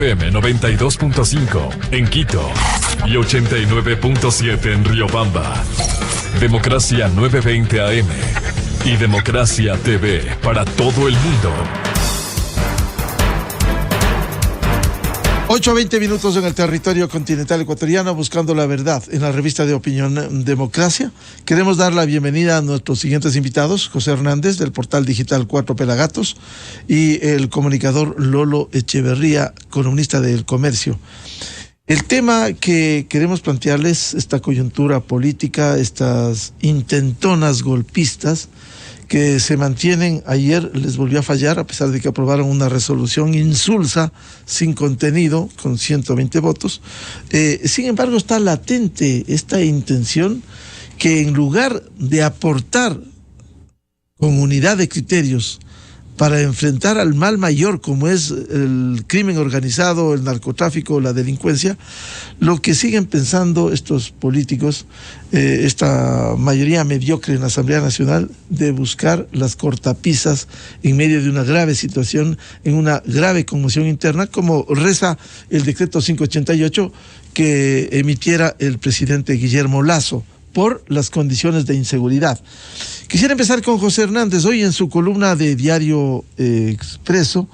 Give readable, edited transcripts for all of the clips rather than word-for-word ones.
FM 92.5 en Quito y 89.7 en Riobamba. Democracia 920 AM y Democracia TV para todo el mundo. 8:20 minutos en el territorio continental ecuatoriano, buscando la verdad en la revista de opinión Democracia. Queremos dar la bienvenida a nuestros siguientes invitados: José Hernández, del portal digital Cuatro Pelagatos, y el comunicador Lolo Echeverría, columnista del Comercio. El tema que queremos plantearles, esta coyuntura política, estas intentonas golpistas que se mantienen. Ayer les volvió a fallar, a pesar de que aprobaron una resolución insulsa, sin contenido, con 120 votos. Sin embargo, está latente esta intención que, en lugar de aportar con unidad de criterios para enfrentar al mal mayor como es el crimen organizado, el narcotráfico, la delincuencia, lo que siguen pensando estos políticos, esta mayoría mediocre en la Asamblea Nacional, de buscar las cortapisas en medio de una grave situación, en una grave conmoción interna, como reza el decreto 588 que emitiera el presidente Guillermo Lasso, por las condiciones de inseguridad. Quisiera empezar con José Hernández. Hoy, en su columna de Diario Expreso,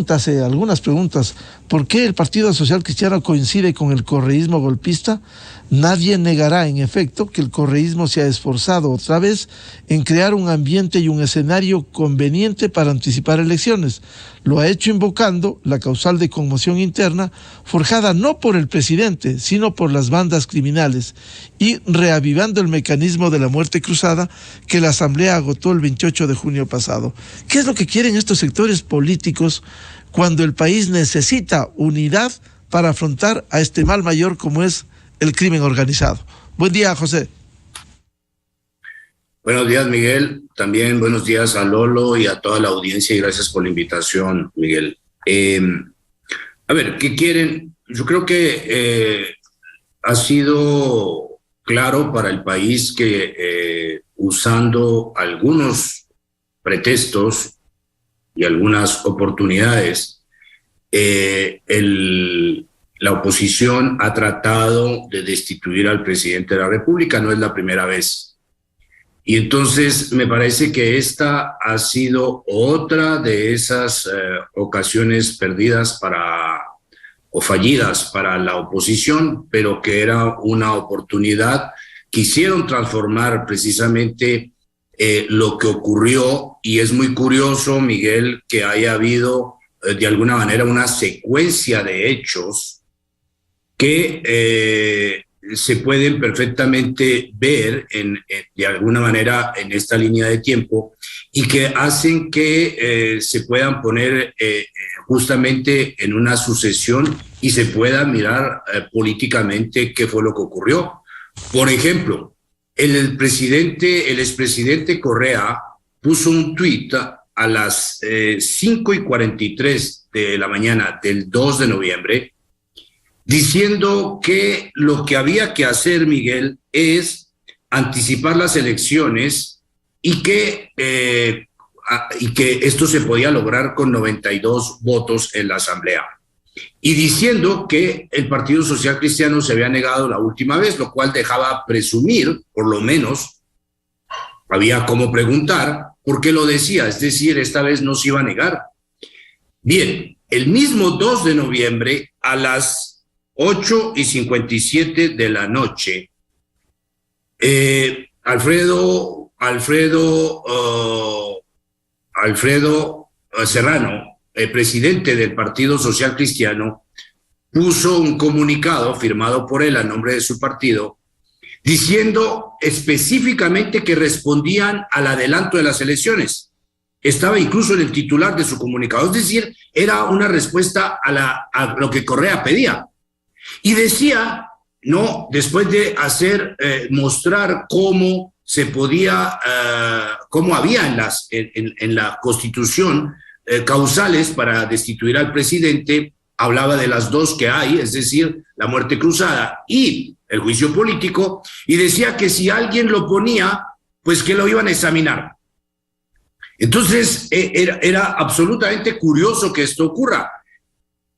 hace algunas preguntas. ¿Por qué el Partido Social Cristiano coincide con el correísmo golpista? Nadie negará, en efecto, que el correísmo se ha esforzado otra vez en crear un ambiente y un escenario conveniente para anticipar elecciones. Lo ha hecho invocando la causal de conmoción interna, forjada no por el presidente, sino por las bandas criminales, y reavivando el mecanismo de la muerte cruzada que la Asamblea agotó el 28 de junio pasado. ¿Qué es lo que quieren estos sectores políticos cuando el país necesita unidad para afrontar a este mal mayor como es el crimen organizado? Buen día, José. Buenos días, Miguel. También buenos días a Lolo y a toda la audiencia, y gracias por la invitación, Miguel. A ver, ¿qué quieren? Yo creo que ha sido claro para el país que usando algunos pretextos y algunas oportunidades, la oposición ha tratado de destituir al presidente de la República. No es la primera vez. Y entonces me parece que esta ha sido otra de esas ocasiones perdidas o fallidas para la oposición, pero que era una oportunidad. Quisieron transformar precisamente lo que ocurrió, y es muy curioso, Miguel, que haya habido de alguna manera una secuencia de hechos que se pueden perfectamente ver de alguna manera en esta línea de tiempo, y que hacen que se puedan poner justamente en una sucesión y se pueda mirar políticamente qué fue lo que ocurrió. Por ejemplo, el expresidente Correa puso un tuit a las 5:43 de la mañana del 2 de noviembre, diciendo que lo que había que hacer, Miguel, es anticipar las elecciones y que esto se podía lograr con 92 votos en la Asamblea. Y diciendo que el Partido Social Cristiano se había negado la última vez, lo cual dejaba presumir, por lo menos, había como preguntar por qué lo decía, es decir, esta vez no se iba a negar. Bien, el mismo 2 de noviembre, a las 8:57 de la noche, Alfredo Serrano, el presidente del Partido Social Cristiano, puso un comunicado firmado por él a nombre de su partido, diciendo específicamente que respondían al adelanto de las elecciones. Estaba incluso en el titular de su comunicado, es decir, era una respuesta a lo que Correa pedía. Y decía, no, después de mostrar cómo se podía, cómo había en la Constitución causales para destituir al presidente, hablaba de las dos que hay, es decir, la muerte cruzada y el juicio político, y decía que si alguien lo ponía, pues que lo iban a examinar. Entonces, era absolutamente curioso que esto ocurra.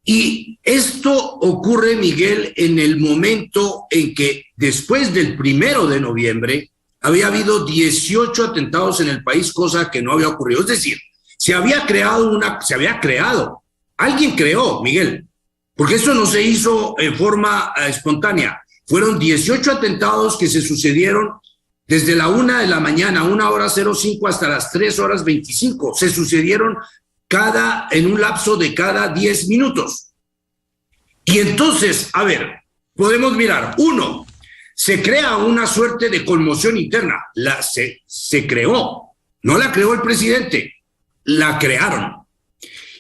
Y esto ocurre, Miguel, en el momento en que después del 1 de noviembre había habido 18 atentados en el país, cosa que no había ocurrido. Es decir, se había creado, alguien creó, Miguel, porque esto no se hizo en forma espontánea. Fueron 18 atentados que se sucedieron desde la 1 de la mañana, 1:05 hasta las 3:25. Se sucedieron en un lapso de cada 10 minutos. Y entonces, a ver, podemos mirar. Uno, se crea una suerte de conmoción interna. Se creó, no la creó el presidente, la crearon.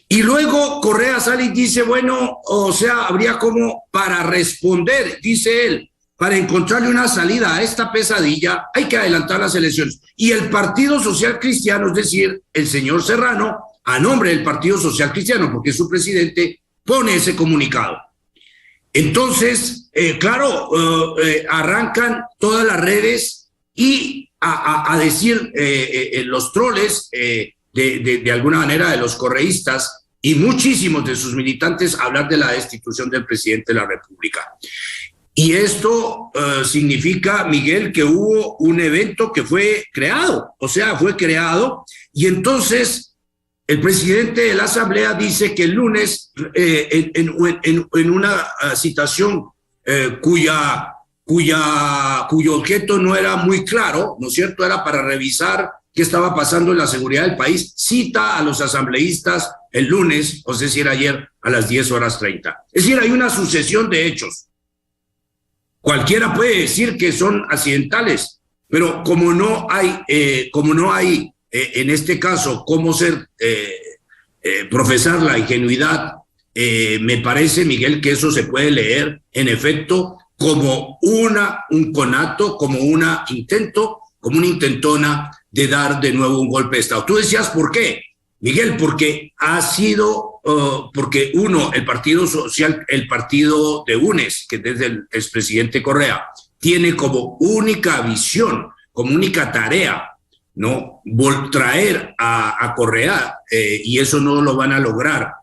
Y luego Correa sale y dice, bueno, o sea, habría como para responder, dice él, para encontrarle una salida a esta pesadilla, hay que adelantar las elecciones. Y el Partido Social Cristiano, es decir, el señor Serrano, a nombre del Partido Social Cristiano, porque es su presidente, pone ese comunicado. Entonces, claro, arrancan todas las redes y a decir los troles, de alguna manera, de los correístas y muchísimos de sus militantes, hablar de la destitución del presidente de la República. Y esto significa, Miguel, que hubo un evento que fue creado, y entonces el presidente de la Asamblea dice que el lunes, en una citación cuyo objeto no era muy claro, ¿no es cierto?, era para revisar qué estaba pasando en la seguridad del país, cita a los asambleístas el lunes, o sea, si era ayer, a las 10:30. Es decir, hay una sucesión de hechos. Cualquiera puede decir que son accidentales, pero como no hay en este caso cómo profesar la ingenuidad, me parece, Miguel, que eso se puede leer en efecto como un conato, como una intentona de dar de nuevo un golpe de Estado. Tú decías, ¿por qué? Miguel, porque porque uno, el Partido Social, el partido de UNES, que desde el expresidente Correa, tiene como única visión, como única tarea, ¿no?, traer a Correa, y eso no lo van a lograr,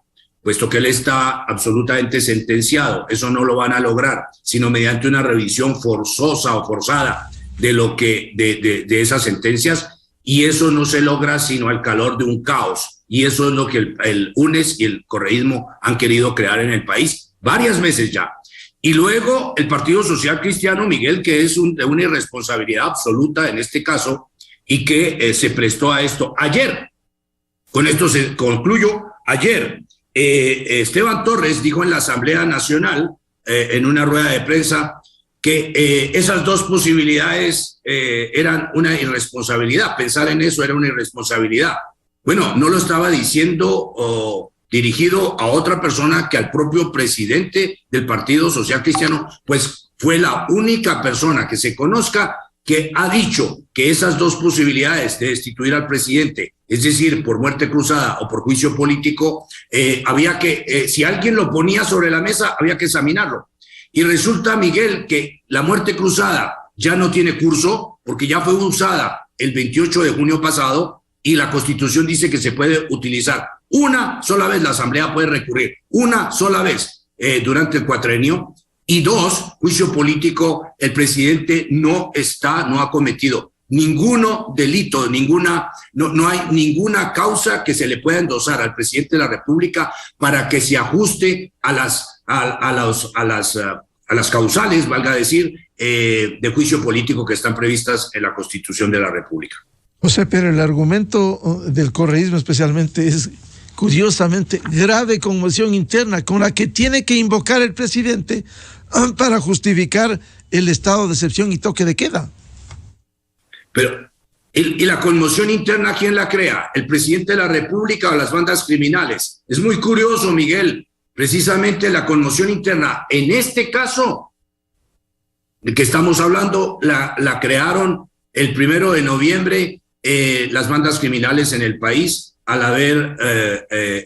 puesto que él está absolutamente sentenciado. Eso no lo van a lograr, sino mediante una revisión forzosa o forzada de esas sentencias, y eso no se logra sino al calor de un caos, y eso es lo que el UNES y el correísmo han querido crear en el país varias veces ya. Y luego el Partido Social Cristiano, Miguel, que es de una irresponsabilidad absoluta en este caso, y que se prestó a esto. Ayer, con esto se concluyo, ayer Esteban Torres dijo en la Asamblea Nacional, en una rueda de prensa, que esas dos posibilidades eran una irresponsabilidad. Pensar en eso era una irresponsabilidad. Bueno, no lo estaba diciendo dirigido a otra persona que al propio presidente del Partido Social Cristiano, pues fue la única persona que se conozca que ha dicho que esas dos posibilidades de destituir al presidente, es decir, por muerte cruzada o por juicio político, había que, si alguien lo ponía sobre la mesa, había que examinarlo. Y resulta, Miguel, que la muerte cruzada ya no tiene curso, porque ya fue usada el 28 de junio pasado, y la Constitución dice que se puede utilizar una sola vez, la Asamblea puede recurrir una sola vez durante el cuatrenio. Y dos, juicio político, el presidente no ha cometido ninguno delito, no hay ninguna causa que se le pueda endosar al presidente de la República para que se ajuste a las causales, valga decir, de juicio político que están previstas en la Constitución de la República. José, pero el argumento del correísmo especialmente es curiosamente grave conmoción interna con la que tiene que invocar el presidente para justificar el estado de excepción y toque de queda. Pero, ¿y la conmoción interna quién la crea? ¿El presidente de la República o las bandas criminales? Es muy curioso, Miguel. Precisamente la conmoción interna, en este caso de que estamos hablando, la crearon el 1 de noviembre las bandas criminales en el país, al haber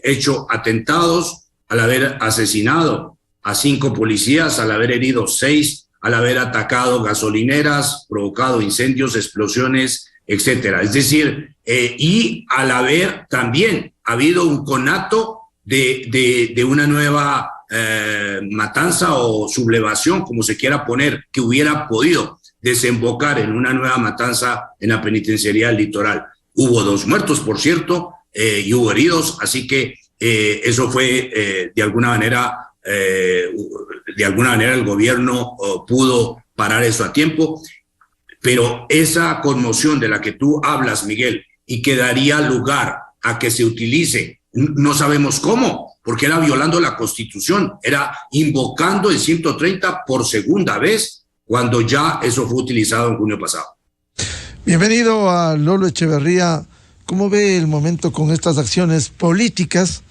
hecho atentados, al haber asesinado a 5 policías, al haber herido 6, al haber atacado gasolineras, provocado incendios, explosiones, etcétera. Es decir, y al haber también habido un conato de una nueva matanza o sublevación, como se quiera poner, que hubiera podido desembocar en una nueva matanza en la penitenciaría del Litoral. Hubo 2 muertos, por cierto, y hubo heridos, así que eso fue de alguna manera el gobierno pudo parar eso a tiempo, pero esa conmoción de la que tú hablas, Miguel, y que daría lugar a que se utilice, no sabemos cómo, porque era violando la Constitución, era invocando el 130 por segunda vez, cuando ya eso fue utilizado en junio pasado. Bienvenido a Lolo Echeverría. ¿Cómo ve el momento con estas acciones políticas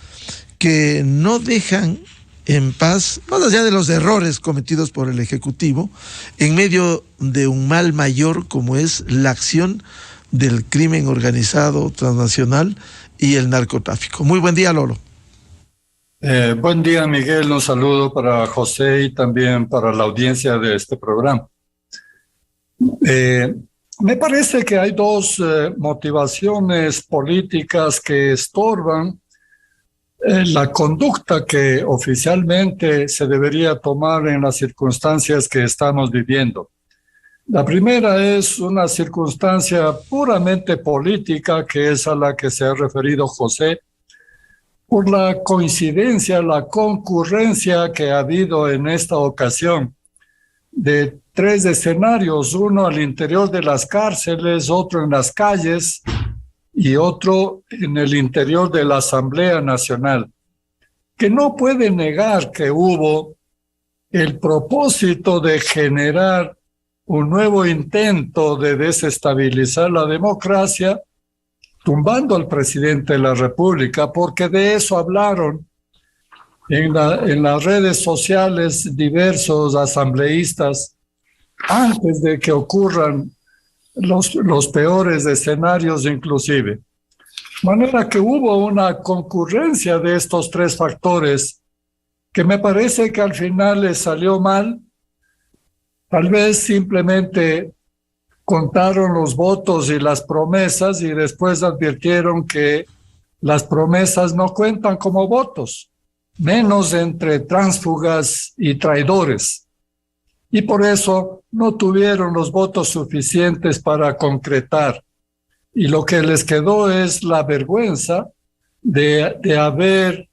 que no dejan en paz, más allá de los errores cometidos por el Ejecutivo, en medio de un mal mayor como es la acción del crimen organizado transnacional y el narcotráfico? Muy buen día, Lolo. Buen día, Miguel. Un saludo para José y también para la audiencia de este programa. Me parece que hay 2 motivaciones políticas que estorban la conducta que oficialmente se debería tomar en las circunstancias que estamos viviendo. La primera es una circunstancia puramente política, que es a la que se ha referido José, por la coincidencia, la concurrencia que ha habido en esta ocasión de 3 escenarios, uno al interior de las cárceles, otro en las calles y otro en el interior de la Asamblea Nacional, que no puede negar que hubo el propósito de generar un nuevo intento de desestabilizar la democracia, tumbando al presidente de la República, porque de eso hablaron en las redes sociales diversos asambleístas antes de que ocurran los peores escenarios inclusive. De manera que hubo una concurrencia de estos 3 factores que me parece que al final les salió mal. Tal vez simplemente contaron los votos y las promesas y después advirtieron que las promesas no cuentan como votos, menos entre tránsfugas y traidores. Y por eso no tuvieron los votos suficientes para concretar. Y lo que les quedó es la vergüenza de haber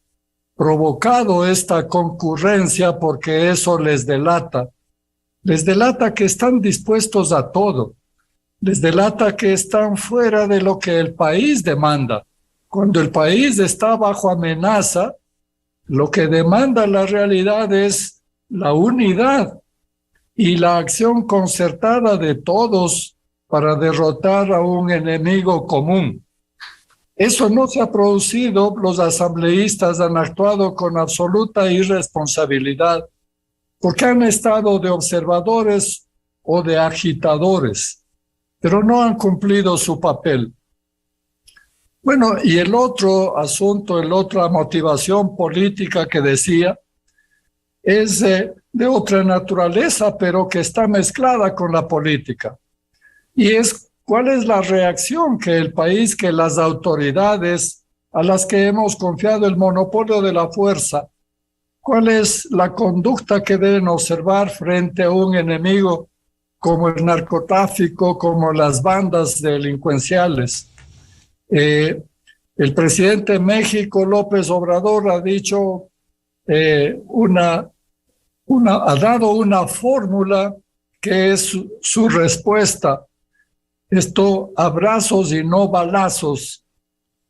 provocado esta concurrencia, porque eso les delata. Les delata que están dispuestos a todo. Les delata que están fuera de lo que el país demanda. Cuando el país está bajo amenaza, lo que demanda la realidad es la unidad y la acción concertada de todos para derrotar a un enemigo común. Eso no se ha producido. Los asambleístas han actuado con absoluta irresponsabilidad porque han estado de observadores o de agitadores, pero no han cumplido su papel. Bueno, y el otro asunto, la otra motivación política que decía, es de otra naturaleza, pero que está mezclada con la política. Y es cuál es la reacción que el país, que las autoridades a las que hemos confiado el monopolio de la fuerza, cuál es la conducta que deben observar frente a un enemigo como el narcotráfico, como las bandas delincuenciales. El presidente de México, López Obrador, ha dicho ha dado una fórmula que es su respuesta. Esto, abrazos y no balazos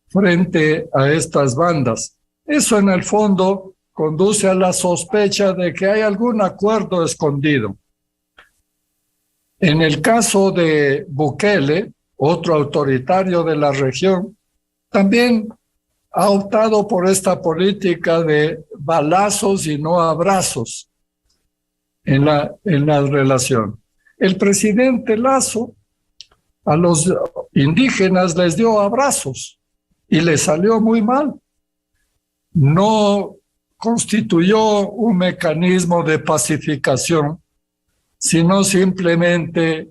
frente a estas bandas. Eso en el fondo conduce a la sospecha de que hay algún acuerdo escondido. En el caso de Bukele, otro autoritario de la región, también ha optado por esta política de balazos y no abrazos en la relación. El presidente Lasso a los indígenas les dio abrazos y les salió muy mal. No constituyó un mecanismo de pacificación, sino simplemente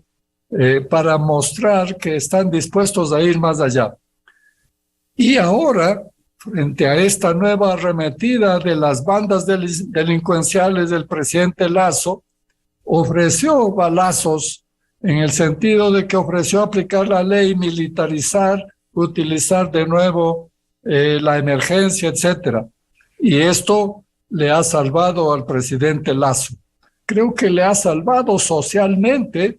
para mostrar que están dispuestos a ir más allá. Y ahora frente a esta nueva arremetida de las bandas delincuenciales del presidente Lasso, ofreció balazos en el sentido de que ofreció aplicar la ley, militarizar, utilizar de nuevo la emergencia, etcétera. Y esto le ha salvado al presidente Lasso. Creo que le ha salvado socialmente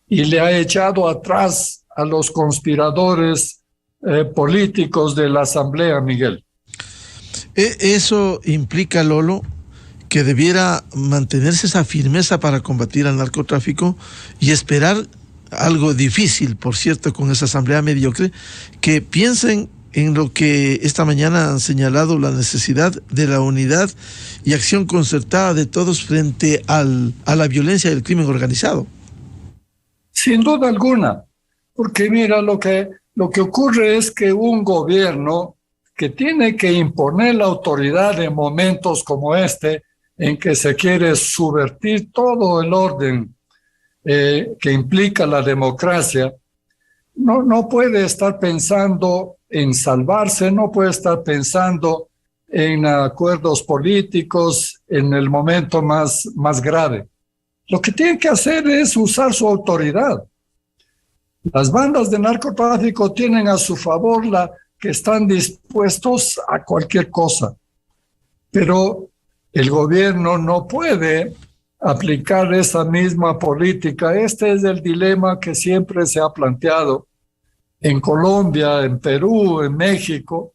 y le ha echado atrás a los conspiradores políticos de la Asamblea, Miguel. Eso implica, Lolo, que debiera mantenerse esa firmeza para combatir al narcotráfico y esperar algo difícil, por cierto, con esa Asamblea mediocre, que piensen en lo que esta mañana han señalado, la necesidad de la unidad y acción concertada de todos frente a la violencia y el crimen organizado. Sin duda alguna, porque mira, lo que ocurre es que un gobierno que tiene que imponer la autoridad en momentos como este, en que se quiere subvertir todo el orden que implica la democracia, no puede estar pensando en salvarse, no puede estar pensando en acuerdos políticos en el momento más grave. Lo que tiene que hacer es usar su autoridad. Las bandas de narcotráfico tienen a su favor que están dispuestos a cualquier cosa, pero el gobierno no puede aplicar esa misma política. Este es el dilema que siempre se ha planteado en Colombia, en Perú, en México.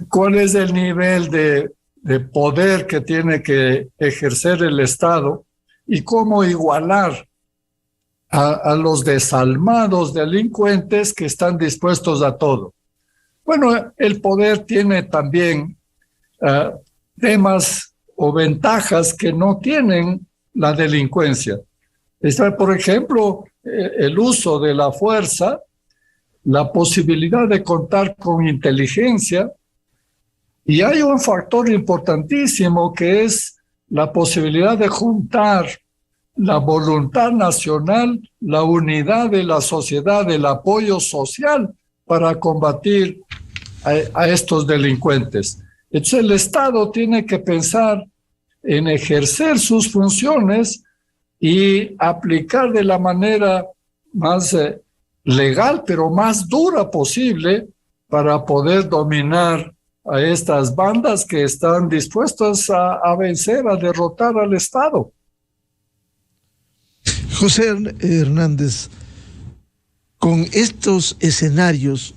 ¿Cuál es el nivel de poder que tiene que ejercer el Estado y cómo igualar a los desalmados delincuentes que están dispuestos a todo? Bueno, el poder tiene también temas o ventajas que no tienen la delincuencia. Está, por ejemplo, el uso de la fuerza, la posibilidad de contar con inteligencia, y hay un factor importantísimo que es la posibilidad de juntar la voluntad nacional, la unidad de la sociedad, el apoyo social para combatir a estos delincuentes. Entonces el Estado tiene que pensar en ejercer sus funciones y aplicar de la manera más legal, pero más dura posible para poder dominar a estas bandas que están dispuestas a vencer, a derrotar al Estado. José Hernández, con estos escenarios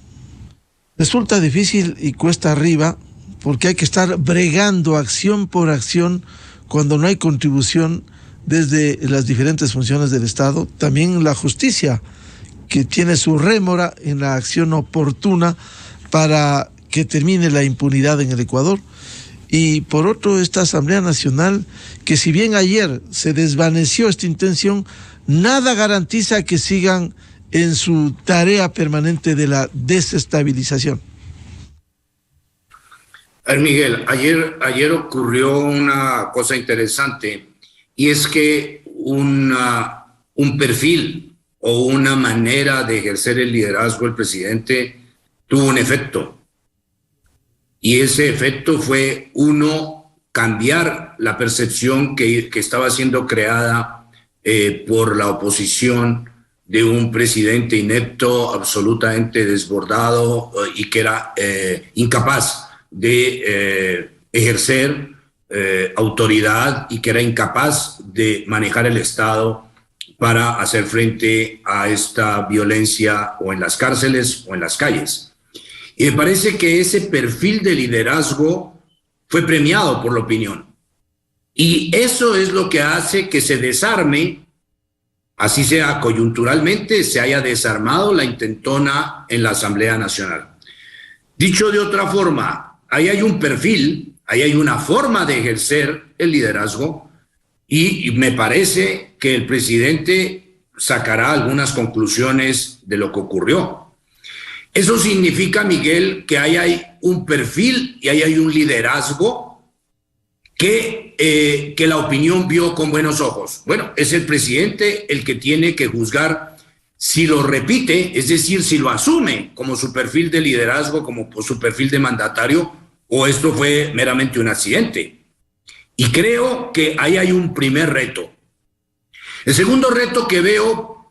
resulta difícil y cuesta arriba porque hay que estar bregando acción por acción cuando no hay contribución desde las diferentes funciones del Estado. También la justicia, que tiene su rémora en la acción oportuna para que termine la impunidad en el Ecuador. Y por otro, esta Asamblea Nacional, que si bien ayer se desvaneció esta intención, nada garantiza que sigan en su tarea permanente de la desestabilización. Miguel, ayer ocurrió una cosa interesante, y es que un perfil o una manera de ejercer el liderazgo del presidente tuvo un efecto. Y ese efecto fue, uno, cambiar la percepción que estaba siendo creada por la oposición de un presidente inepto, absolutamente desbordado y que era incapaz de ejercer autoridad y que era incapaz de manejar el Estado para hacer frente a esta violencia o en las cárceles o en las calles. Y me parece que ese perfil de liderazgo fue premiado por la opinión. Y eso es lo que hace que se desarme, así sea coyunturalmente, se haya desarmado la intentona en la Asamblea Nacional. Dicho de otra forma, ahí hay un perfil, ahí hay una forma de ejercer el liderazgo, y me parece que el presidente sacará algunas conclusiones de lo que ocurrió. Eso significa, Miguel, que ahí hay un perfil y ahí hay un liderazgo que la opinión vio con buenos ojos. Bueno, es el presidente el que tiene que juzgar si lo repite, es decir, si lo asume como su perfil de liderazgo, como su perfil de mandatario, o esto fue meramente un accidente. Y creo que ahí hay un primer reto. El segundo reto que veo,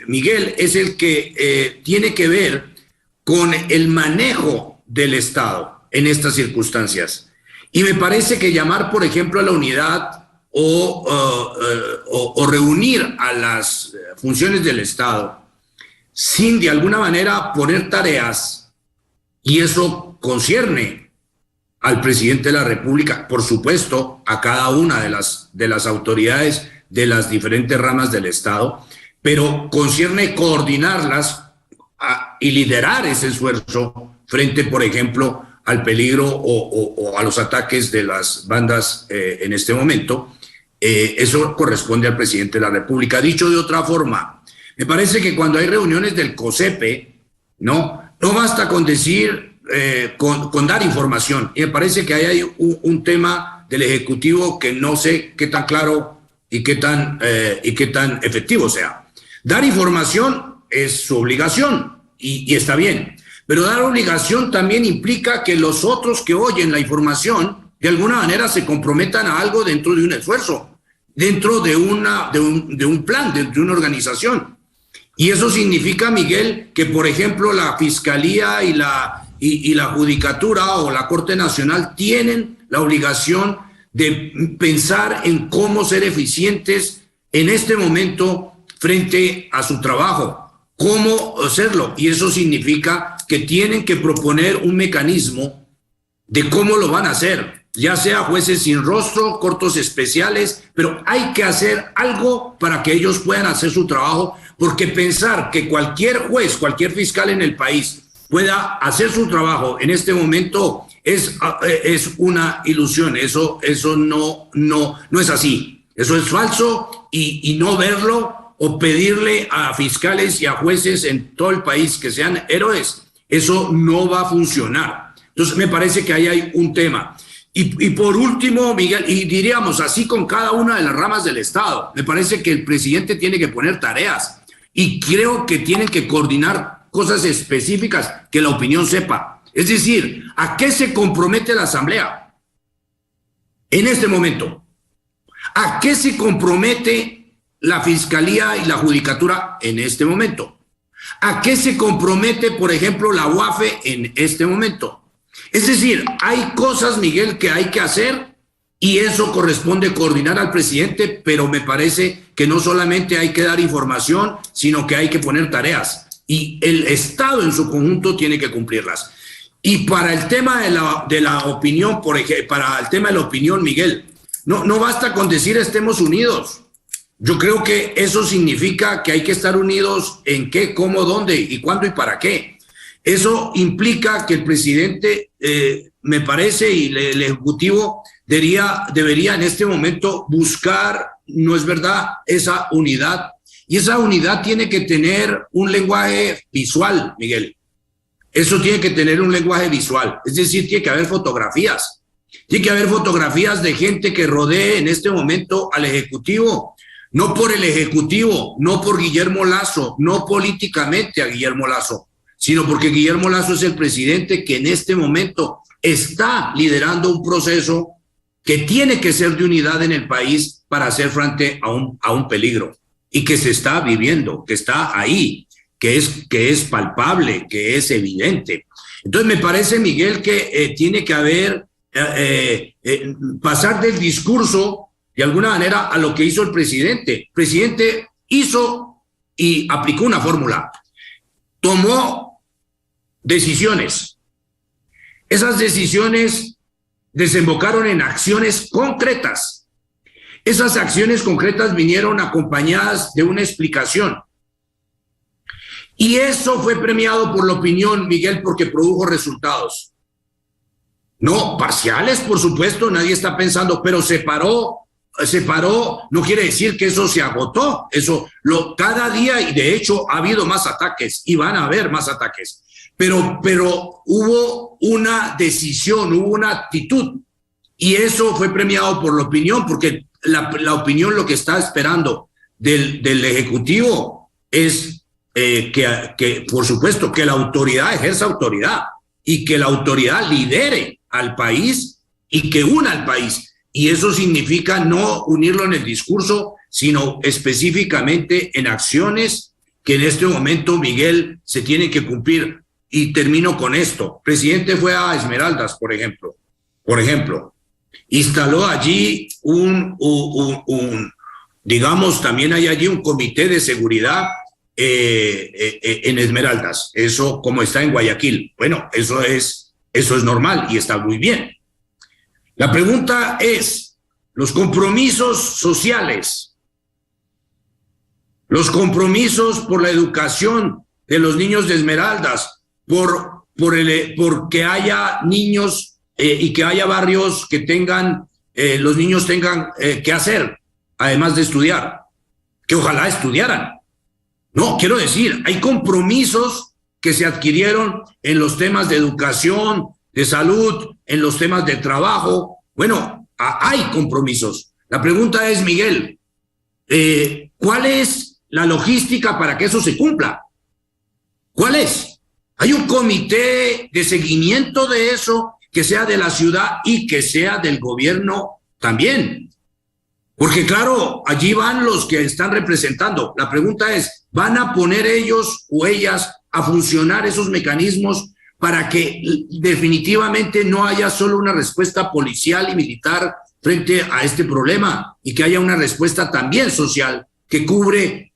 Miguel, es el que tiene que ver con el manejo del Estado en estas circunstancias. Y me parece que llamar, por ejemplo, a la unidad o reunir a las funciones del Estado sin de alguna manera poner tareas, y eso concierne al presidente de la República, por supuesto, a cada una de las autoridades de las diferentes ramas del Estado, pero concierne coordinarlas y liderar ese esfuerzo frente, por ejemplo, al peligro o a los ataques de las bandas en este momento. Eso corresponde al presidente de la República. Dicho de otra forma, me parece que cuando hay reuniones del COSEPE, no basta con decir, con dar información. Y me parece que ahí hay un tema del Ejecutivo que no sé qué tan claro y qué tan efectivo sea. Dar información es su obligación y está bien, pero dar obligación también implica que los otros que oyen la información de alguna manera se comprometan a algo dentro de un esfuerzo, dentro de un plan, dentro de una organización. Y eso significa, Miguel, que por ejemplo la Fiscalía y la Judicatura o la Corte Nacional tienen la obligación de pensar en cómo ser eficientes en este momento frente a su trabajo, cómo hacerlo. Y eso significa que tienen que proponer un mecanismo de cómo lo van a hacer, ya sea jueces sin rostro, cortes especiales, pero hay que hacer algo para que ellos puedan hacer su trabajo, porque pensar que cualquier juez, cualquier fiscal en el país pueda hacer su trabajo en este momento es una ilusión. Eso no es así. Eso es falso, y no verlo o pedirle a fiscales y a jueces en todo el país que sean héroes, eso no va a funcionar. Entonces me parece que ahí hay un tema. Y por último, Miguel, y diríamos así con cada una de las ramas del Estado, me parece que el presidente tiene que poner tareas y creo que tienen que coordinar cosas específicas que la opinión sepa. Es decir, ¿a qué se compromete la Asamblea en este momento? ¿A qué se compromete la Fiscalía y la Judicatura en este momento? ¿A qué se compromete, por ejemplo, la UAFE en este momento? Es decir, hay cosas, Miguel, que hay que hacer y eso corresponde coordinar al presidente, pero me parece que no solamente hay que dar información, sino que hay que poner tareas y el Estado en su conjunto tiene que cumplirlas. Y para el tema de la opinión, por ejemplo, para el tema de la opinión, Miguel, no basta con decir estemos unidos. Yo creo que eso significa que hay que estar unidos en qué, cómo, dónde y cuándo y para qué. Eso implica que el presidente, me parece, y el Ejecutivo debería en este momento buscar, no es verdad, esa unidad. Y esa unidad tiene que tener un lenguaje visual, Miguel. Eso tiene que tener un lenguaje visual. Es decir, tiene que haber fotografías. Tiene que haber fotografías de gente que rodee en este momento al Ejecutivo. No por el Ejecutivo, no por Guillermo Lasso, no políticamente a Guillermo Lasso, sino porque Guillermo Lasso es el presidente que en este momento está liderando un proceso que tiene que ser de unidad en el país para hacer frente a un peligro y que se está viviendo, que está ahí, que es palpable, que es evidente. Entonces me parece, Miguel, que tiene que haber, pasar del discurso de alguna manera a lo que hizo el presidente. El presidente hizo y aplicó una fórmula, tomó decisiones. Esas decisiones desembocaron en acciones concretas. Esas acciones concretas vinieron acompañadas de una explicación. Y eso fue premiado por la opinión, Miguel, porque produjo resultados. No parciales, por supuesto, nadie está pensando, pero se paró, no quiere decir que eso se agotó. Cada día, y de hecho ha habido más ataques y van a haber más ataques. Pero hubo una decisión, hubo una actitud y eso fue premiado por la opinión, porque la opinión lo que está esperando del Ejecutivo es que, por supuesto, que la autoridad ejerza autoridad y que la autoridad lidere al país y que una al país. Y eso significa no unirlo en el discurso, sino específicamente en acciones que en este momento, Miguel, se tienen que cumplir. Y termino con esto. El presidente fue a Esmeraldas, por ejemplo. Instaló allí digamos, también hay allí un comité de seguridad en Esmeraldas. Eso como está en Guayaquil. Bueno, eso es normal y está muy bien. La pregunta es, los compromisos sociales, los compromisos por la educación de los niños de Esmeraldas, porque haya niños y que haya barrios que los niños tengan que hacer, además de estudiar, que ojalá estudiaran. No, quiero decir, hay compromisos que se adquirieron en los temas de educación, de salud, en los temas de trabajo. Bueno, hay compromisos. La pregunta es, Miguel, ¿cuál es la logística para que eso se cumpla? ¿Cuál es? ¿Hay un comité de seguimiento de eso que sea de la ciudad y que sea del gobierno también? Porque claro, allí van los que están representando. La pregunta es, ¿van a poner ellos o ellas a funcionar esos mecanismos para que definitivamente no haya solo una respuesta policial y militar frente a este problema y que haya una respuesta también social que cubre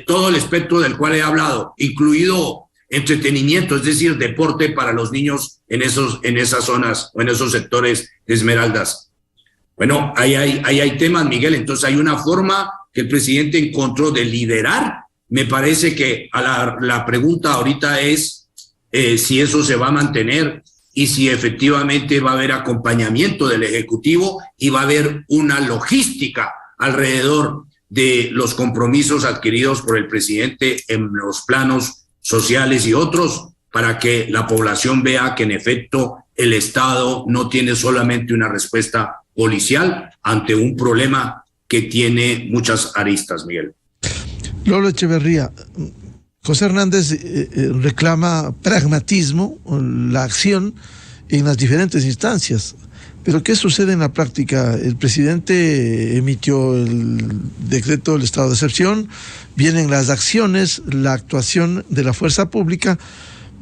todo el espectro del cual he hablado, incluido entretenimiento, es decir, deporte para los niños en esas zonas o en esos sectores de Esmeraldas? Bueno, ahí hay temas, Miguel. Entonces hay una forma que el presidente encontró de liderar. Me parece que la pregunta ahorita es si eso se va a mantener y si efectivamente va a haber acompañamiento del Ejecutivo y va a haber una logística alrededor de los compromisos adquiridos por el presidente en los planos sociales y otros, para que la población vea que en efecto el Estado no tiene solamente una respuesta policial ante un problema que tiene muchas aristas, Miguel. Lolo Echeverría, José Hernández reclama pragmatismo, la acción en las diferentes instancias. Pero ¿qué sucede en la práctica? El presidente emitió el decreto del estado de excepción, vienen las acciones, la actuación de la fuerza pública,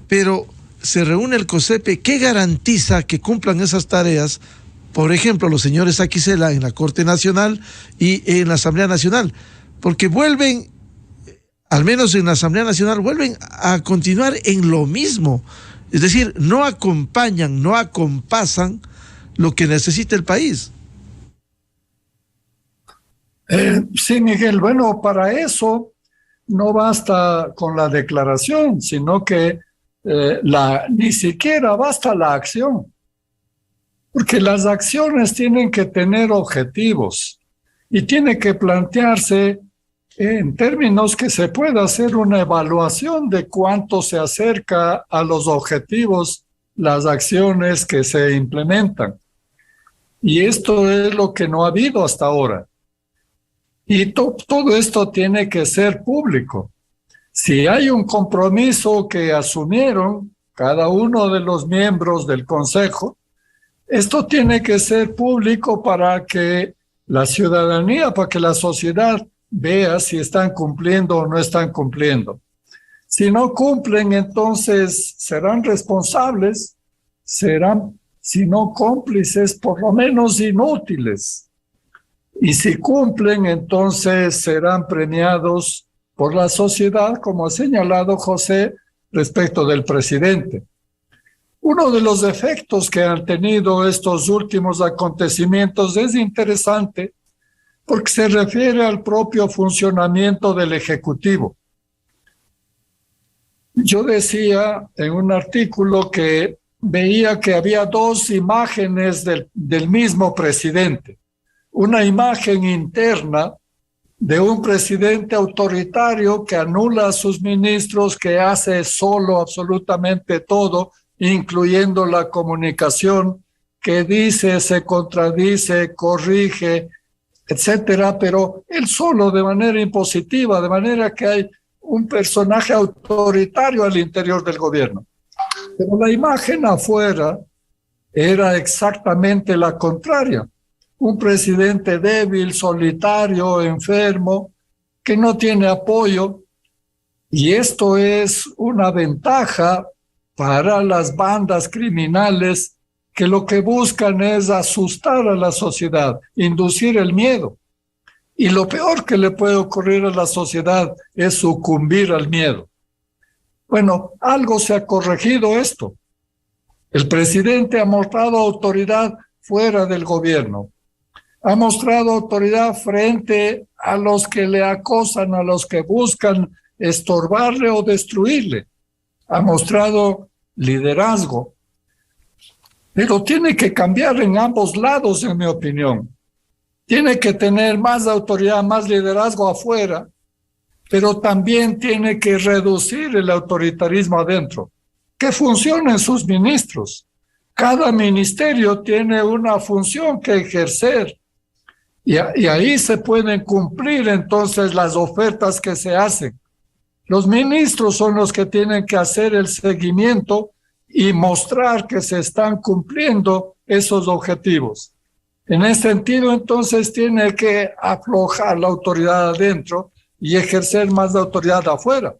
pero se reúne el COSEPE. ¿Qué garantiza que cumplan esas tareas? Por ejemplo, los señores Aquisela en la Corte Nacional y en la Asamblea Nacional, porque vuelven, al menos en la Asamblea Nacional, vuelven a continuar en lo mismo. Es decir, no acompañan, no acompasan lo que necesita el país. Sí, Miguel, bueno, para eso no basta con la declaración, sino que ni siquiera basta la acción, porque las acciones tienen que tener objetivos y tiene que plantearse en términos que se pueda hacer una evaluación de cuánto se acerca a los objetivos las acciones que se implementan. Y esto es lo que no ha habido hasta ahora. Y todo esto tiene que ser público. Si hay un compromiso que asumieron cada uno de los miembros del Consejo, esto tiene que ser público para que la ciudadanía, para que la sociedad vea si están cumpliendo o no están cumpliendo. Si no cumplen, entonces serán responsables, serán, si no cómplices, por lo menos inútiles. Y si cumplen, entonces serán premiados por la sociedad, como ha señalado José respecto del presidente. Uno de los efectos que han tenido estos últimos acontecimientos es interesante porque se refiere al propio funcionamiento del Ejecutivo. Yo decía en un artículo que veía que había dos imágenes del mismo presidente. Una imagen interna de un presidente autoritario que anula a sus ministros, que hace solo absolutamente todo, incluyendo la comunicación, que dice, se contradice, corrige, etcétera, pero él solo de manera impositiva, de manera que hay un personaje autoritario al interior del gobierno. Pero la imagen afuera era exactamente la contraria. Un presidente débil, solitario, enfermo, que no tiene apoyo. Y esto es una ventaja para las bandas criminales que lo que buscan es asustar a la sociedad, inducir el miedo. Y lo peor que le puede ocurrir a la sociedad es sucumbir al miedo. Bueno, algo se ha corregido esto. El presidente ha mostrado autoridad fuera del gobierno. Ha mostrado autoridad frente a los que le acosan, a los que buscan estorbarle o destruirle. Ha mostrado liderazgo. Pero tiene que cambiar en ambos lados, en mi opinión. Tiene que tener más autoridad, más liderazgo afuera, pero también tiene que reducir el autoritarismo adentro. Que funcionen sus ministros. Cada ministerio tiene una función que ejercer. Y ahí se pueden cumplir entonces las ofertas que se hacen. Los ministros son los que tienen que hacer el seguimiento y mostrar que se están cumpliendo esos objetivos. En ese sentido, entonces, tiene que aflojar la autoridad adentro y ejercer más de autoridad afuera.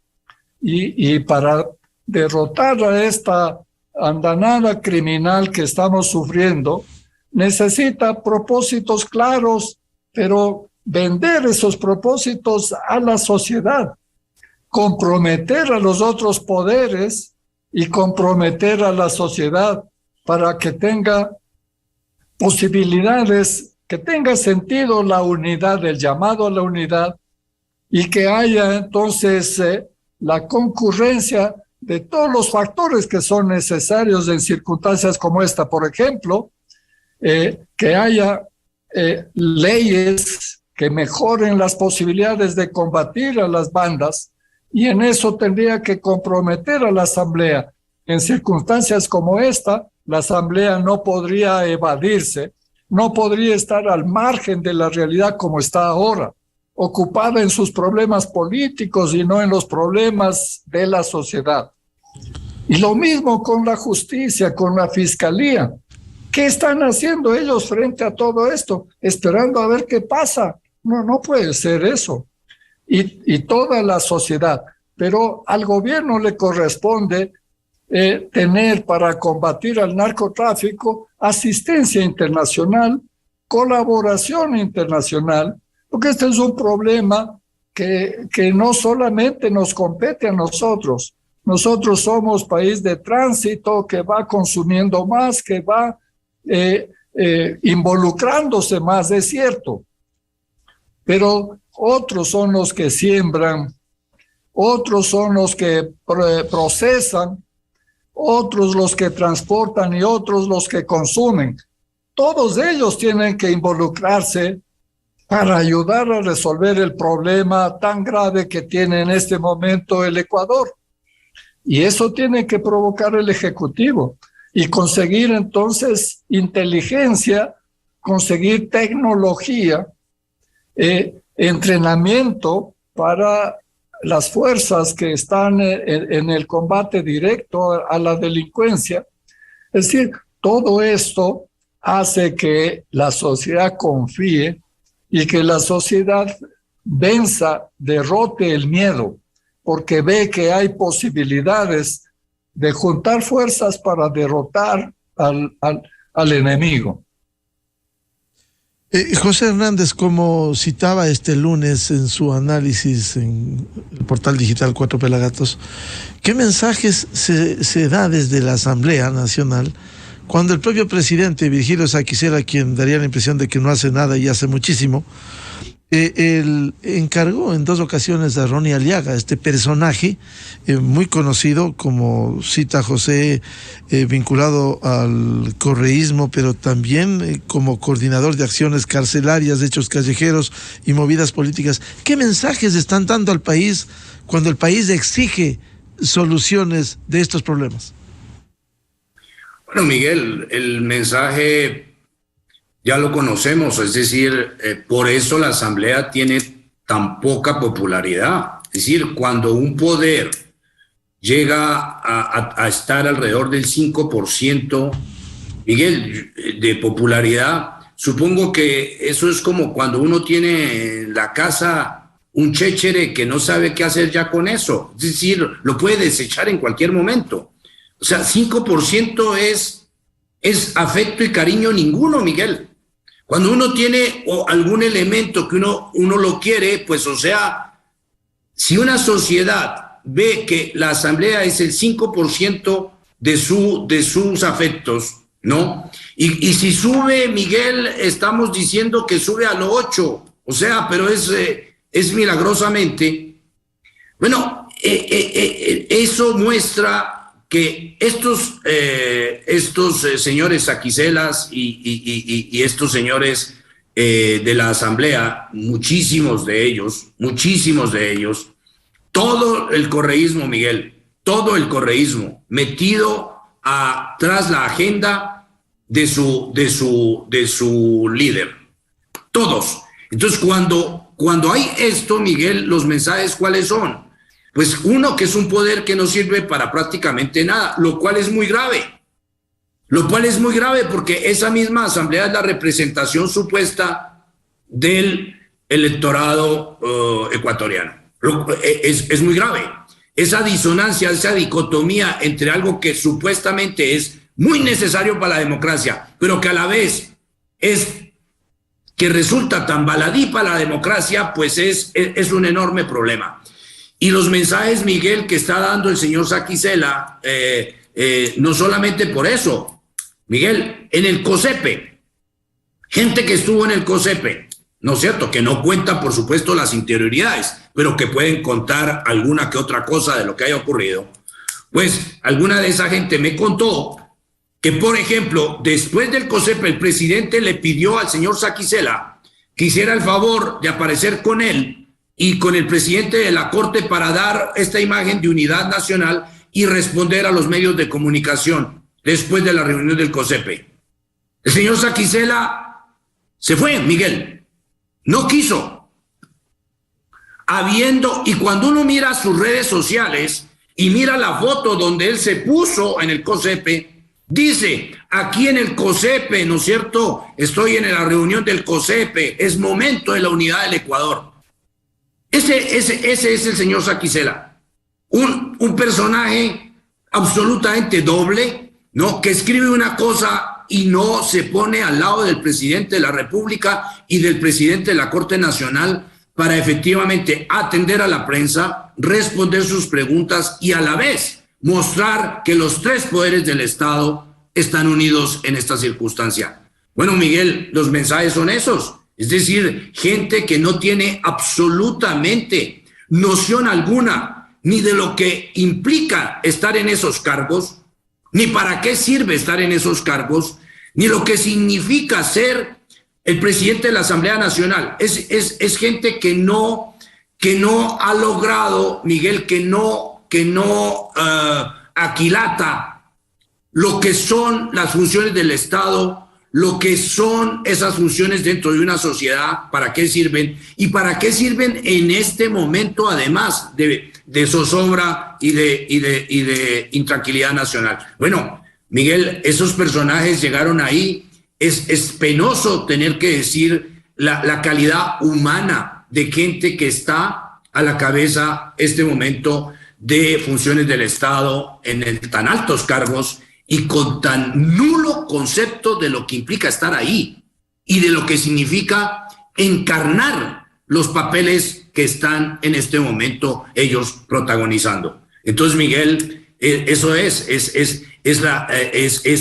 Y para derrotar a esta andanada criminal que estamos sufriendo, necesita propósitos claros, pero vender esos propósitos a la sociedad, comprometer a los otros poderes y comprometer a la sociedad para que tenga posibilidades, que tenga sentido la unidad, el llamado a la unidad, y que haya entonces la concurrencia de todos los factores que son necesarios en circunstancias como esta. Por ejemplo, que haya leyes que mejoren las posibilidades de combatir a las bandas, y en eso tendría que comprometer a la Asamblea. En circunstancias como esta, la Asamblea no podría evadirse, no podría estar al margen de la realidad como está ahora, ocupada en sus problemas políticos y no en los problemas de la sociedad. Y lo mismo con la justicia, con la fiscalía. ¿Qué están haciendo ellos frente a todo esto? Esperando a ver qué pasa. No puede ser eso. Y toda la sociedad. Pero al gobierno le corresponde tener para combatir al narcotráfico asistencia internacional, colaboración internacional, porque este es un problema que no solamente nos compete a nosotros. Nosotros somos país de tránsito que va consumiendo más, que va involucrándose más, es cierto. Pero otros son los que siembran, otros son los que procesan, otros los que transportan y otros los que consumen. Todos ellos tienen que involucrarse para ayudar a resolver el problema tan grave que tiene en este momento el Ecuador. Y eso tiene que provocar el Ejecutivo y conseguir entonces inteligencia, conseguir tecnología, entrenamiento para las fuerzas que están en el combate directo a la delincuencia. Es decir, todo esto hace que la sociedad confíe y que la sociedad venza, derrote el miedo, porque ve que hay posibilidades de juntar fuerzas para derrotar al enemigo. José Hernández, como citaba este lunes en su análisis en el portal digital Cuatro Pelagatos, ¿qué mensajes se da desde la Asamblea Nacional cuando el propio presidente Virgilio Saquicela, quien daría la impresión de que no hace nada y hace muchísimo, él encargó en 2 ocasiones a Ronnie Aliaga, este personaje muy conocido, como cita José, vinculado al correísmo, pero también como coordinador de acciones carcelarias, hechos callejeros y movidas políticas? ¿Qué mensajes están dando al país cuando el país exige soluciones de estos problemas? Bueno, Miguel, el mensaje ya lo conocemos, es decir, por eso la Asamblea tiene tan poca popularidad. Es decir, cuando un poder llega a estar alrededor del 5%, Miguel, de popularidad, supongo que eso es como cuando uno tiene en la casa un chéchere que no sabe qué hacer ya con eso. Es decir, lo puede desechar en cualquier momento. O sea, 5% es afecto y cariño ninguno, Miguel. Cuando uno tiene algún elemento que uno lo quiere, pues, o sea, si una sociedad ve que la asamblea es el 5% de sus afectos, ¿no? Y si sube, Miguel, estamos diciendo que sube a lo 8, o sea, pero es milagrosamente. Bueno, eso muestra que estos señores Saquicelas y estos señores de la asamblea, muchísimos de ellos, todo el correísmo, Miguel, todo el correísmo metido tras la agenda de su líder, todos. Entonces, cuando hay esto, Miguel, los mensajes, ¿cuáles son? Pues uno, que es un poder que no sirve para prácticamente nada, lo cual es muy grave. Porque esa misma asamblea es la representación supuesta del electorado ecuatoriano. Es muy grave. Esa disonancia, esa dicotomía entre algo que supuestamente es muy necesario para la democracia, pero que a la vez que resulta tan baladí para la democracia, pues es un enorme problema. Y los mensajes, Miguel, que está dando el señor Saquicela, no solamente por eso, Miguel, en el COSEPE, gente que estuvo en el COSEPE, ¿no es cierto? Que no cuentan, por supuesto, las interioridades, pero que pueden contar alguna que otra cosa de lo que haya ocurrido. Pues alguna de esa gente me contó que, por ejemplo, después del COSEPE, el presidente le pidió al señor Saquicela que hiciera el favor de aparecer con él y con el presidente de la Corte para dar esta imagen de unidad nacional y responder a los medios de comunicación después de la reunión del COSEPE. El señor Saquicela se fue, Miguel, no quiso. Y cuando uno mira sus redes sociales y mira la foto donde él se puso en el COSEPE, dice, aquí en el COSEPE, ¿no es cierto? Estoy en la reunión del COSEPE, es momento de la unidad del Ecuador. Ese es el señor Saquicela, un personaje absolutamente doble, ¿no? Que escribe una cosa y no se pone al lado del presidente de la República y del presidente de la Corte Nacional para efectivamente atender a la prensa, responder sus preguntas y a la vez mostrar que los tres poderes del Estado están unidos en esta circunstancia. Bueno, Miguel, los mensajes son esos. Es decir, gente que no tiene absolutamente noción alguna ni de lo que implica estar en esos cargos, ni para qué sirve estar en esos cargos, ni lo que significa ser el presidente de la Asamblea Nacional. Es gente que no ha logrado, Miguel, que no aquilata lo que son las funciones del Estado, lo que son esas funciones dentro de una sociedad, para qué sirven y para qué sirven en este momento, además de zozobra y de intranquilidad nacional. Bueno, Miguel, esos personajes llegaron ahí. Es penoso tener que decir la calidad humana de gente que está a la cabeza este momento de funciones del Estado en tan altos cargos y con tan nulo concepto de lo que implica estar ahí y de lo que significa encarnar los papeles que están en este momento ellos protagonizando. Entonces, Miguel, eso es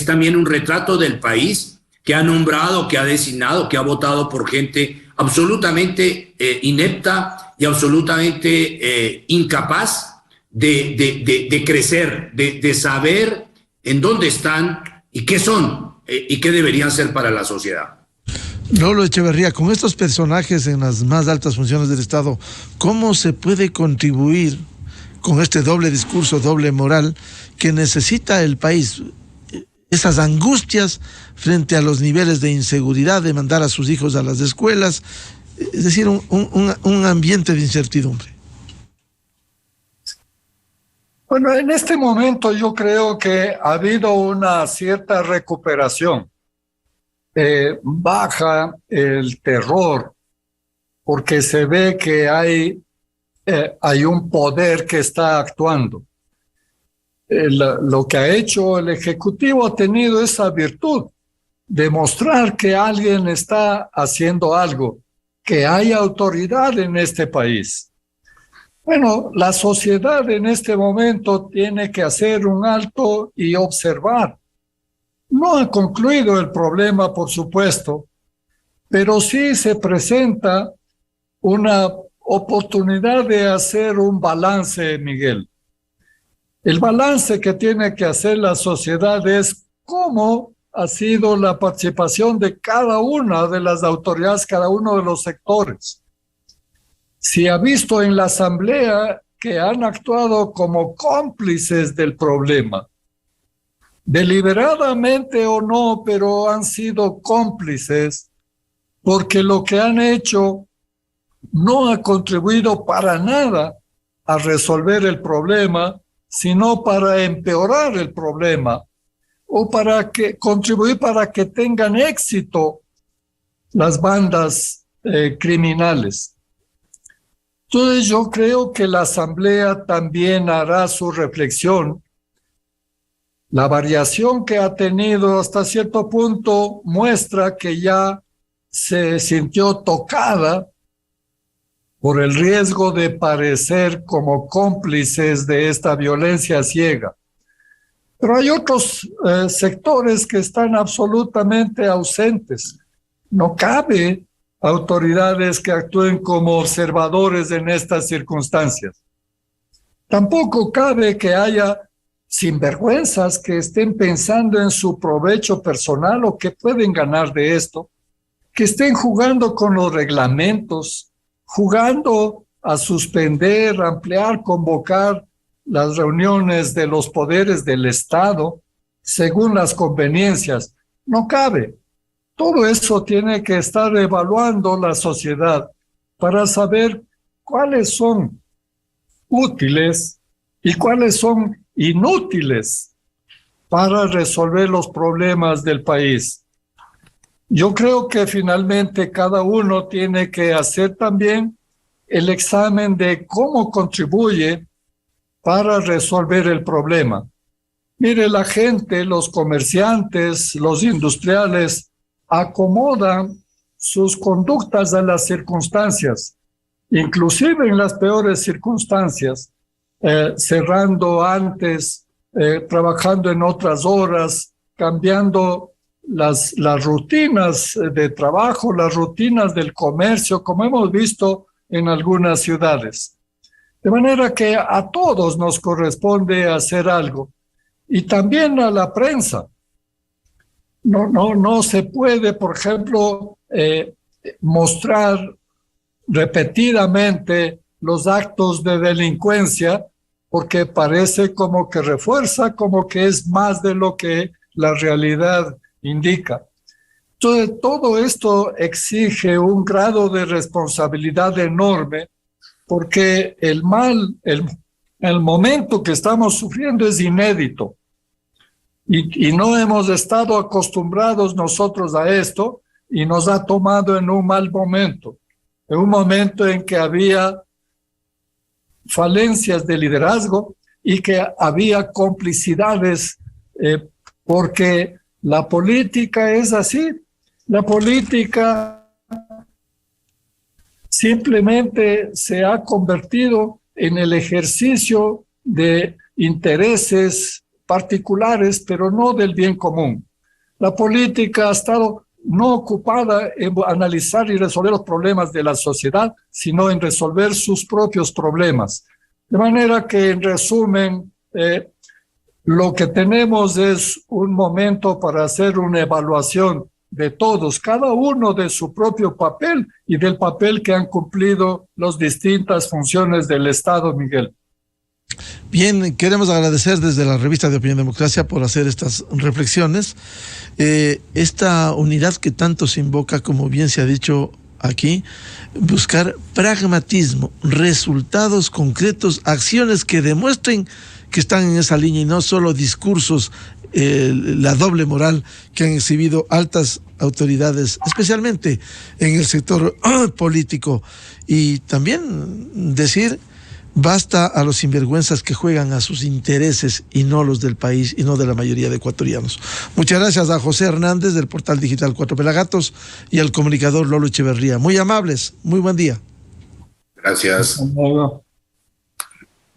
también un retrato del país que ha nombrado, que ha designado, que ha votado por gente absolutamente inepta y absolutamente incapaz de crecer, de saber en dónde están y qué son y qué deberían ser para la sociedad. Lolo Echeverría, con estos personajes en las más altas funciones del Estado, ¿cómo se puede contribuir con este doble discurso, doble moral que necesita el país? Esas angustias frente a los niveles de inseguridad, de mandar a sus hijos a las escuelas, es decir, un ambiente de incertidumbre. Bueno, en este momento yo creo que ha habido una cierta recuperación. Baja el terror porque se ve que hay un poder que está actuando. Lo que ha hecho el Ejecutivo ha tenido esa virtud de mostrar que alguien está haciendo algo, que hay autoridad en este país. Bueno, la sociedad en este momento tiene que hacer un alto y observar. No ha concluido el problema, por supuesto, pero sí se presenta una oportunidad de hacer un balance, Miguel. El balance que tiene que hacer la sociedad es cómo ha sido la participación de cada una de las autoridades, cada uno de los sectores. Si ha visto en la Asamblea que han actuado como cómplices del problema, deliberadamente o no, pero han sido cómplices, porque lo que han hecho no ha contribuido para nada a resolver el problema, sino para empeorar el problema o para contribuir para que tengan éxito las bandas criminales. Entonces yo creo que la Asamblea también hará su reflexión. La variación que ha tenido hasta cierto punto muestra que ya se sintió tocada por el riesgo de parecer como cómplices de esta violencia ciega. Pero hay otros sectores que están absolutamente ausentes. No cabe autoridades que actúen como observadores en estas circunstancias. Tampoco cabe que haya sinvergüenzas que estén pensando en su provecho personal o que pueden ganar de esto, que estén jugando con los reglamentos, jugando a suspender, ampliar, convocar las reuniones de los poderes del Estado según las conveniencias. No cabe. Todo eso tiene que estar evaluando la sociedad para saber cuáles son útiles y cuáles son inútiles para resolver los problemas del país. Yo creo que finalmente cada uno tiene que hacer también el examen de cómo contribuye para resolver el problema. Mire, la gente, los comerciantes, los industriales acomodan sus conductas a las circunstancias, inclusive en las peores circunstancias, cerrando antes, trabajando en otras horas, cambiando las rutinas de trabajo, las rutinas del comercio, como hemos visto en algunas ciudades. De manera que a todos nos corresponde hacer algo, y también a la prensa. No se puede, por ejemplo, mostrar repetidamente los actos de delincuencia, porque parece como que refuerza, como que es más de lo que la realidad indica. Entonces, todo esto exige un grado de responsabilidad enorme, porque el momento que estamos sufriendo es inédito. Y no hemos estado acostumbrados nosotros a esto, y nos ha tomado en un mal momento, en un momento en que había falencias de liderazgo y que había complicidades, porque la política es así. La política simplemente se ha convertido en el ejercicio de intereses particulares, pero no del bien común. La política ha estado no ocupada en analizar y resolver los problemas de la sociedad, sino en resolver sus propios problemas. De manera que, en resumen, lo que tenemos es un momento para hacer una evaluación de todos, cada uno de su propio papel y del papel que han cumplido las distintas funciones del Estado, Miguel. Bien, queremos agradecer desde la revista de Opinión Democracia por hacer estas reflexiones. Esta unidad que tanto se invoca, como bien se ha dicho, aquí, buscar pragmatismo, resultados concretos, acciones que demuestren que están en esa línea y no solo discursos, la doble moral que han exhibido altas autoridades, especialmente en el sector político. Y también decir, basta a los sinvergüenzas que juegan a sus intereses y no los del país y no de la mayoría de ecuatorianos. Muchas gracias a José Hernández del portal digital Cuatro Pelagatos y al comunicador Lolo Echeverría. Muy amables, muy buen día. Gracias.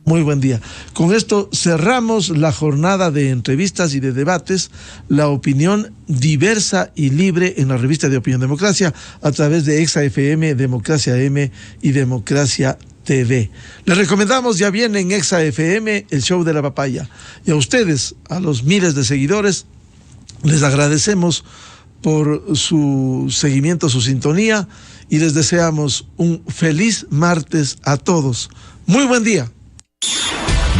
Muy buen día. Con esto cerramos la jornada de entrevistas y de debates, la opinión diversa y libre en la revista de Opinión Democracia a través de Exa FM, Democracia M y Democracia TV. Les recomendamos, ya viene en Exa FM el show de la papaya. Y a ustedes, a los miles de seguidores, les agradecemos por su seguimiento, su sintonía y les deseamos un feliz martes a todos. Muy buen día.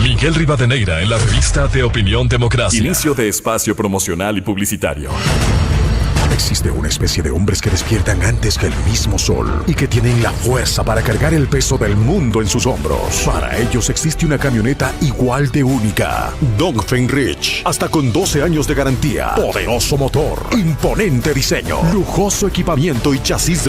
Miguel Rivadeneira en la revista de Opinión Democracia. Inicio de espacio promocional y publicitario. Existe una especie de hombres que despiertan antes que el mismo sol y que tienen la fuerza para cargar el peso del mundo en sus hombros. Para ellos existe una camioneta igual de única. Dongfeng Rich, hasta con 12 años de garantía, poderoso motor, imponente diseño, lujoso equipamiento y chasis